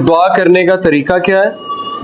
दुआ करने का तरीका क्या है,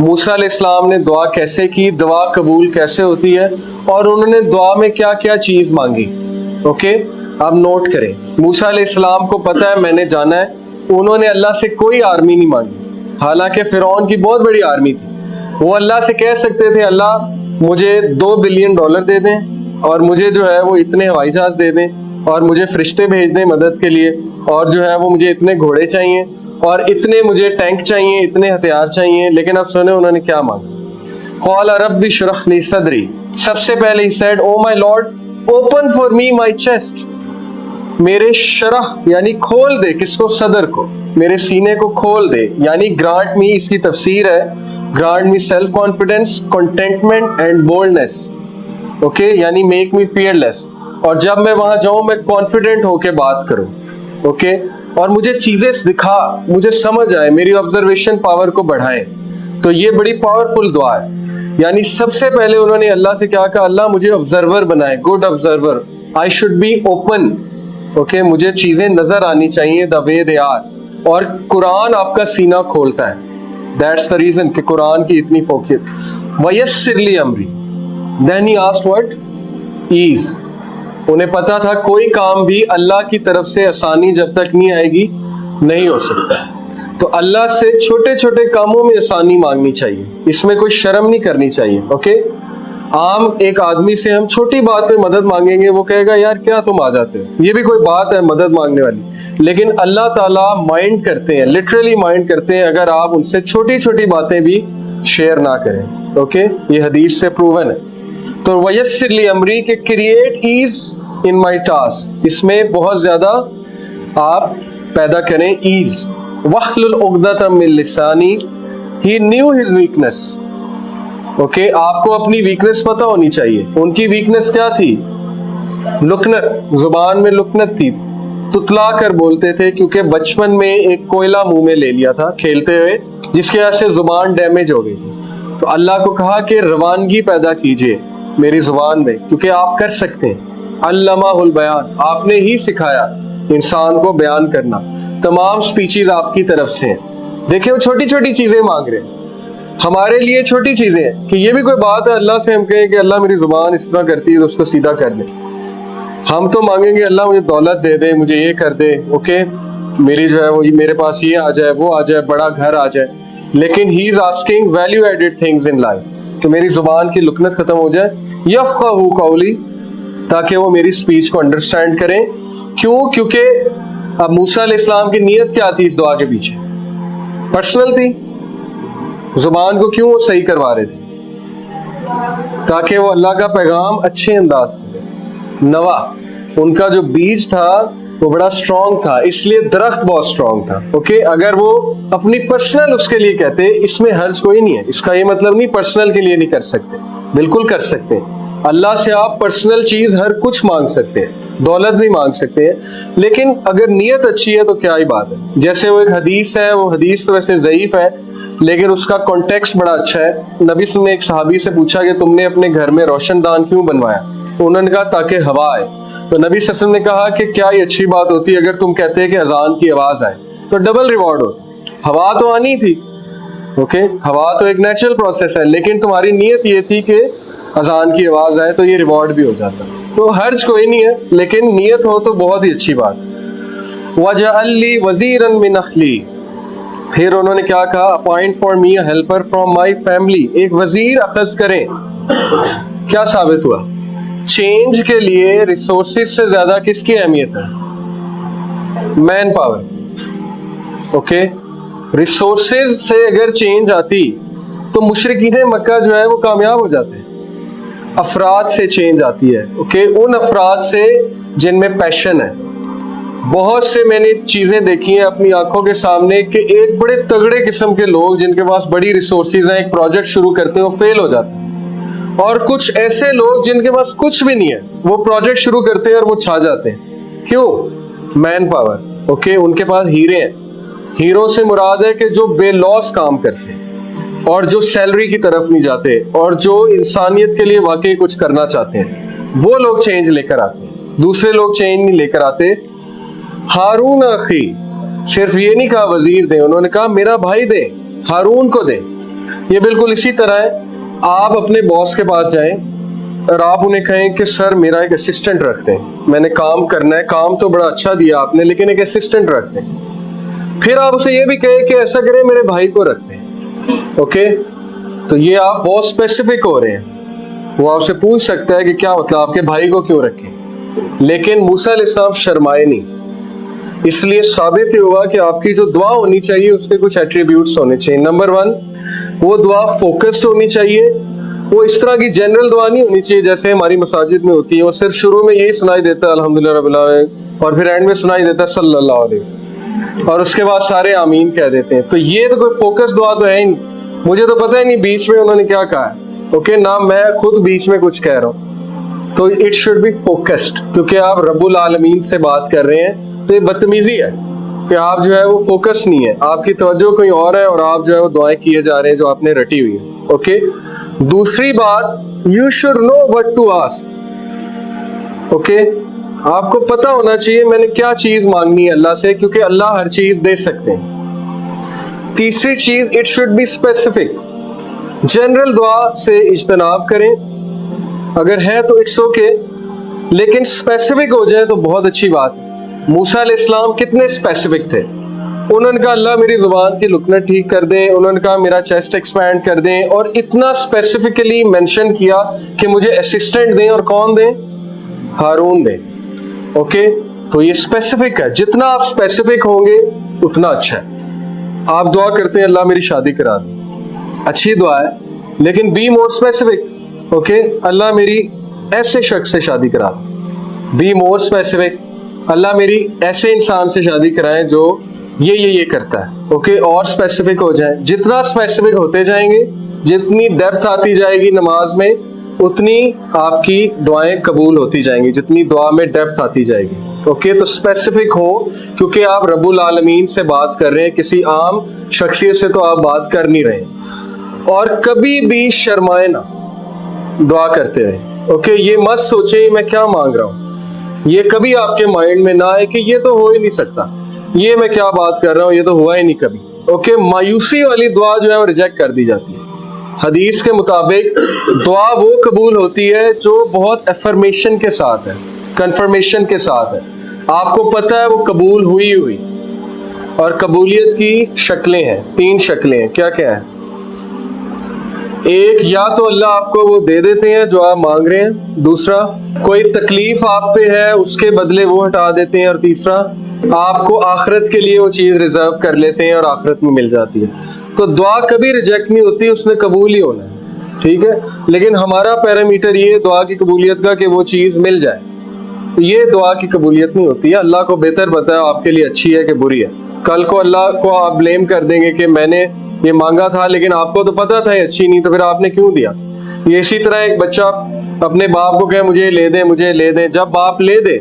मूसा अलैहिस्सलाम ने दुआ कैसे की, दुआ कबूल कैसे होती है, और उन्होंने दुआ में क्या क्या चीज़ मांगी। ओके, आप नोट करें। मूसा अलैहिस्सलाम को पता है मैंने जाना है, उन्होंने अल्लाह से कोई आर्मी नहीं मांगी, हालांकि फिरौन की बहुत बड़ी आर्मी थी। वो अल्लाह से कह सकते थे अल्लाह मुझे $2 बिलियन दे दें, और मुझे जो है वो इतने हवाई जहाज दे दें, और मुझे फरिश्ते भेज दें मदद के लिए, और जो है वो मुझे इतने घोड़े चाहिए, और इतने मुझे टैंक चाहिए, इतने हथियार चाहिए। लेकिन अब सुने उन्होंने क्या मांगा। क़ाल रब्बि इश्रह ली सदरी, सबसे पहले he said oh my Lord open for me my chest, मेरे शरह यानी खोल दे, किसको, सदर को, मेरे सीने को खोल दे, यानी ग्रांट मी, इसकी तफसीर है grant me self confidence, containment and boldness. Okay, यानी मेक मी फियरलेस, और जब मैं वहां जाऊं मैं कॉन्फिडेंट होके बात करूं। ओके, और मुझे चीजें दिखा, मुझे समझ आए, मेरी ऑब्जर्वेशन पावर को बढ़ाए। तो ये बड़ी पावरफुल दुआ है। यानी सबसे पहले उन्होंने अल्लाह से क्या कहा, अल्लाह मुझे ऑब्जर्वर बनाए, good observer, I should be open. Okay, मुझे चीजें नजर आनी चाहिए द वे दे आर, और कुरान आपका सीना खोलता है। दैट्स द रीजन कि कुरान की इतनी फोकियत। वयस्सिर ली अमरी, then he asked what, ease. उन्हें पता था कोई काम भी अल्लाह की तरफ से आसानी जब तक नहीं आएगी नहीं हो सकता। तो अल्लाह से छोटे छोटे कामों में आसानी मांगनी चाहिए, इसमें कोई शर्म नहीं करनी चाहिए। ओके, आम एक आदमी से हम छोटी बात पे मदद मांगेंगे, वो कहेगा यार क्या तुम आ जाते हो, ये भी कोई बात है मदद मांगने वाली। लेकिन अल्लाह ताला माइंड करते हैं, लिटरली माइंड करते हैं अगर आप उनसे छोटी छोटी बातें भी शेयर ना करें। ओके, ये हदीस से प्रूवन है। तो वयस्सिर ली अमरी के create ease in my task, इसमें बहुत ज्यादा आप पैदा करें ईज। वहलुल उक़दतम मिन लिसानी, ही न्यू हिज वीकनेस। ओके, आपको अपनी वीकनेस पता होनी चाहिए। उनकी वीकनेस क्या थी, लुकनत, जुबान में लुकनत थी, तुतला कर बोलते थे, क्योंकि बचपन में एक कोयला मुंह में ले लिया था खेलते हुए, जिसकी वजह से जुबान डैमेज हो गई थी। तो अल्लाह को कहा कि रवानगी पैदा कीजिए मेरी जुबान में, क्योंकि आप कर सकते हैं। अल्लमाहुल बयान, आपने ही सिखाया इंसान को बयान करना। तमाम स्पीचेज आपकी तरफ से हैं। देखिए वो छोटी छोटी चीजें मांग रहे हैं, हमारे लिए छोटी चीजें हैं कि ये भी कोई बात है अल्लाह से हम कहें कि अल्लाह मेरी जुबान इस तरह करती है तो उसको सीधा कर दे। हम तो मांगेंगे अल्लाह मुझे दौलत दे दे, मुझे ये कर दे, ओके, मेरी जो है वो मेरे पास ये आ जाए, वो आ जाए, बड़ा घर आ जाए। लेकिन he is asking value added things in life, तो मेरी जुबान की लुकनत खत्म हो जाए। यफ़क़हू क़ौली, ताकि वो मेरी स्पीच को अंडरस्टैंड करें। क्यों, क्योंकि अब मूसा अलैहिस्सलाम की नीयत क्या थी इस दुआ के पीछे, पर्सनल थी। जुबान को क्यों वो सही करवा रहे थे, ताकि वो अल्लाह का पैगाम अच्छे अंदाज से नवा। उनका जो बीज था वो बड़ा स्ट्रॉन्ग था, इसलिए दरख्त बहुत स्ट्रॉन्ग था। ओके, अगर वो अपनी पर्सनल उसके लिए कहते, इसमें हर्ज कोई नहीं है। इसका ये मतलब नहीं पर्सनल के लिए नहीं कर सकते, बिल्कुल कर सकते हैं। अल्लाह से आप पर्सनल चीज हर कुछ मांग सकते हैं, दौलत भी मांग सकते हैं, लेकिन अगर नीयत अच्छी है तो क्या ही बात है। जैसे वो एक हदीस है, वो हदीस तो वैसे ज़ईफ है लेकिन उसका कॉन्टेक्स्ट बड़ा अच्छा है। नबी ने एक सहाबी से पूछा कि तुमने अपने घर में रोशनदान क्यों बनवाया, उन्होंने कहा ताकि हवा आए। तो नबी सल्लल्लाहु अलैहि वसल्लम ने कहा कि क्या ये अच्छी बात होती है अगर तुम कहते हैं कि अजान की आवाज आए तो डबल रिवॉर्ड होता। हवा तो आनी थी, ओके, हवा तो एक नेचुरल प्रोसेस है, लेकिन तुम्हारी नीयत ये थी कि अजान की आवाज आए तो ये रिवॉर्ड भी हो जाता। तो हर्ज कोई नहीं है, लेकिन नीयत हो तो बहुत ही अच्छी बात। वजअल्ली वज़ीरन मिन अख्ली, फिर उन्होंने क्या कहा, appoint for me a helper from my family, एक वजीर अखज करें। क्या साबित हुआ, चेंज के लिए रिसोर्सेज से ज्यादा किसकी अहमियत है, मैन पावर। ओके, रिसोर्सेज से अगर चेंज आती तो मुशरिकीन मक्का जो है वो कामयाब हो जाते। अफराद से चेंज आती है, ओके, उन अफराद से जिनमें पैशन है। बहुत से मैंने चीजें देखी हैं अपनी आंखों के सामने कि एक बड़े तगड़े किस्म के लोग जिनके पास बड़ी रिसोर्सेज हैं, एक प्रोजेक्ट शुरू करते हैं वो फेल हो जाते हैं, और कुछ ऐसे लोग जिनके पास कुछ भी नहीं है वो प्रोजेक्ट शुरू करते हैं और वो छा जाते हैं। क्यों, मैन पावर। ओके, उनके पास हीरे हैं। हीरो से मुराद है कि जो बेलॉस काम करते हैं और जो सैलरी की तरफ नहीं जाते और जो इंसानियत के लिए वाकई कुछ करना चाहते हैं, वो लोग चेंज लेकर आते हैं, दूसरे लोग चेंज नहीं लेकर आते। हारून अखी, सिर्फ ये नहीं कहा वजीर दे, उन्होंने कहा मेरा भाई दे, हारून को दे। ये बिल्कुल इसी तरह है, आप अपने बॉस के पास जाएं और आप उन्हें कहें कि सर मेरा एक असिस्टेंट रख दें, मैंने काम करना है, काम तो बड़ा अच्छा दिया आपने लेकिन एक असिस्टेंट रख दें। फिर आप उसे ये भी कहें कि ऐसा करें मेरे भाई को रख दें। ओके, तो ये आप बहुत स्पेसिफिक हो रहे हैं। वो आपसे पूछ सकता है कि क्या मतलब आपके भाई को क्यों रखें, लेकिन मूसा अलैहिस्सलाम शर्माए नहीं। इसलिए साबित ही हुआ कि आपकी जो दुआ होनी चाहिए उसके कुछ एट्रीब्यूट्स होने चाहिए। नंबर 1, वो दुआ फोकस्ड होनी चाहिए। वो इस तरह की जनरल दुआ नहीं होनी चाहिए जैसे हमारी मसाजिद में होती है, वो सिर्फ शुरू में यही सुनाई देता है अल्हम्दुलिल्लाह रब्बिल आलमीन, और फिर एंड में सुनाई देता है सल्लल्लाहु अलैहि वसल्लम, और उसके बाद सारे आमीन कह देते हैं। तो ये तो कोई फोकस दुआ तो है ही नहीं। मुझे तो पता ही नहीं बीच में उन्होंने क्या कहा है। ओके, ना मैं खुद बीच में कुछ कह रहा हूँ। तो इट शुड बी फोकस्ड, क्योंकि आप रब्बुल आलमीन से बात कर रहे हैं। तो ये बदतमीजी है कि आप जो है वो फोकस नहीं है, आपकी तवज्जो कोई और है और आप जो है वो दुआएं किए जा रहे हैं जो आपने रटी हुई है। ओके, दूसरी बात, you should know what to ask. Okay, आपको पता होना चाहिए मैंने क्या चीज मांगनी है अल्लाह से, क्योंकि अल्लाह हर चीज दे सकते हैं। तीसरी चीज, it should be specific. General दुआ से इज्तनाब करें, अगर है तो इट्स ओके, लेकिन स्पेसिफिक हो जाए तो बहुत अच्छी बात है। मूसा अलैहिस्सलाम कितने स्पेसिफिक थे। उन्होंने कहा अल्लाह मेरी जुबान की लुकनत ठीक कर दें, उन्होंने कहा मेरा चेस्ट एक्सपैंड कर दें, और इतना स्पेसिफिकली मेंशन किया कि मुझे असिस्टेंट दें, और कौन दें? हारून दें। ओके, तो ये स्पेसिफिक है। जितना आप स्पेसिफिक होंगे उतना अच्छा है। आप दुआ करते हैं अल्लाह मेरी शादी करा दे, अच्छी दुआ है, लेकिन बी मोर स्पेसिफिक। ओके, अल्लाह मेरी ऐसे शख्स से शादी करा दे, बी मोर स्पेसिफिक। अल्लाह मेरी ऐसे इंसान से शादी कराए जो ये करता है। ओके, और स्पेसिफिक हो जाए। जितना स्पेसिफिक होते जाएंगे, जितनी डेप्थ आती जाएगी नमाज में, उतनी आपकी दुआएं कबूल होती जाएंगी, जितनी दुआ में डेप्थ आती जाएगी। ओके, तो स्पेसिफिक हो, क्योंकि आप रब्बुल आलमीन से बात कर रहे हैं, किसी आम शख्सियत से तो आप बात कर नहीं रहे। और कभी भी शर्माए ना दुआ करते हुए। ओके, ये मत सोचे मैं क्या मांग रहा हूँ, ये कभी आपके माइंड में ना आए कि ये तो हो ही नहीं सकता, ये मैं क्या बात कर रहा हूँ, ये तो हुआ ही नहीं कभी। ओके, मायूसी वाली दुआ जो है वो रिजेक्ट कर दी जाती है। हदीस के मुताबिक दुआ वो कबूल होती है जो बहुत एफर्मेशन के साथ है, कंफर्मेशन के साथ है, आपको पता है वो कबूल हुई। और कबूलियत की शक्लें हैं, 3 शक्लें हैं। क्या क्या है? एक, या तो अल्लाह आपको वो दे देते हैं जो आप मांग रहे हैं। दूसरा, कोई तकलीफ आप पे है उसके बदले वो हटा देते हैं। और तीसरा, आपको आखिरत के लिए वो चीज रिजर्व कर लेते हैं और आखिरत में मिल जाती है। तो दुआ कभी रिजेक्ट नहीं होती, उसने कबूल ही होना है। ठीक है, लेकिन हमारा पैरामीटर ये दुआ की कबूलियत का कि वो चीज मिल जाए, ये दुआ की कबूलियत नहीं होती है। अल्लाह को बेहतर पता है आपके लिए अच्छी है कि बुरी है। कल को अल्लाह को आप ब्लेम कर देंगे कि मैंने ये मांगा था लेकिन आपको तो पता था ये अच्छी नहीं, तो फिर आपने क्यों दिया। ये इसी तरह एक बच्चा अपने बाप को कहे मुझे ले दे, मुझे ले दे, जब बाप ले दे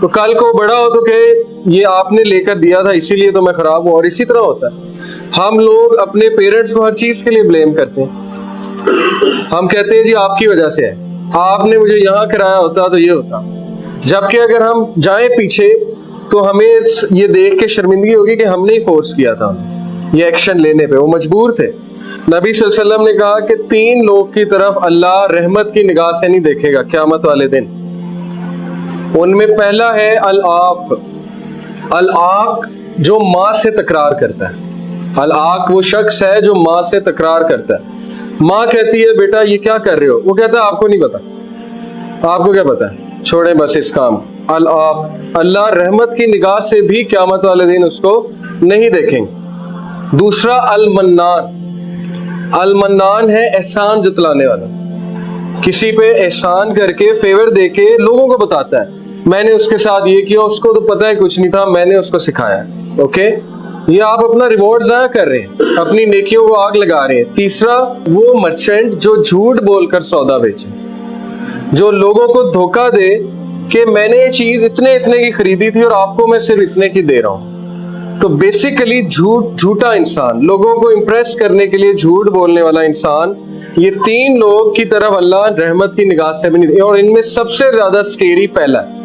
तो कल को बड़ा हो तो कहे ये आपने लेकर दिया था इसीलिए तो मैं खराब हूँ। और इसी तरह होता है, हम लोग अपने पेरेंट्स को हर चीज के लिए ब्लेम करते हैं। हम कहते हैं जी आपकी वजह से है, आपने मुझे यहाँ कराया होता तो ये होता। जबकि अगर हम जाएं पीछे तो हमें ये देख के शर्मिंदगी होगी कि हमने ही फोर्स किया था ये एक्शन लेने पे, वो मजबूर थे। नबी सल्लल्लाहु अलैहि वसल्लम ने कहा कि 3 लोग की तरफ अल्लाह रहमत की निगाह से नहीं देखेगा क़यामत वाले दिन। उनमें पहला है अल-आक। अल-आक जो माँ से तकरार करता है। अल-आक वो शख्स है जो माँ से तकरार करता है। माँ कहती है बेटा ये क्या कर रहे हो, वो कहता है आपको नहीं पता, आपको क्या पता है, छोड़ें बस इस काम। अल-आक, अल्लाह रहमत की निगाह से भी क़यामत वाले दिन उसको नहीं देखेंगे। दूसरा अल-मन्नान। अल-मन्नान है एहसान जतलाने वाला, किसी पे एहसान करके फेवर देके लोगों को बताता है मैंने उसके साथ ये किया, उसको तो पता है कुछ नहीं था, मैंने उसको सिखाया। ओके, ये आप अपना रिवॉर्ड ज़ाया कर रहे हैं, अपनी नेकियों को आग लगा रहे हैं। तीसरा वो मर्चेंट जो झूठ बोलकर सौदा बेचे, जो लोगों को धोखा दे कि मैंने ये चीज इतने की खरीदी थी और आपको मैं सिर्फ इतने की दे रहा हूं। तो बेसिकली झूठा इंसान, लोगों को इंप्रेस करने के लिए झूठ बोलने वाला इंसान, ये 3 लोग की तरफ अल्लाह रहमत की निगाह से भी नहीं। और इनमें सबसे ज्यादा स्केरी पहला है,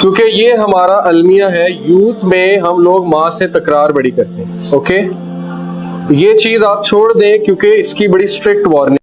کیونکہ یہ ہمارا المیہ ہے، یوتھ میں ہم لوگ ماں سے تکرار بڑی کرتے ہیں. اوکے، یہ چیز آپ چھوڑ دیں کیونکہ اس کی بڑی اسٹرکٹ وارننگ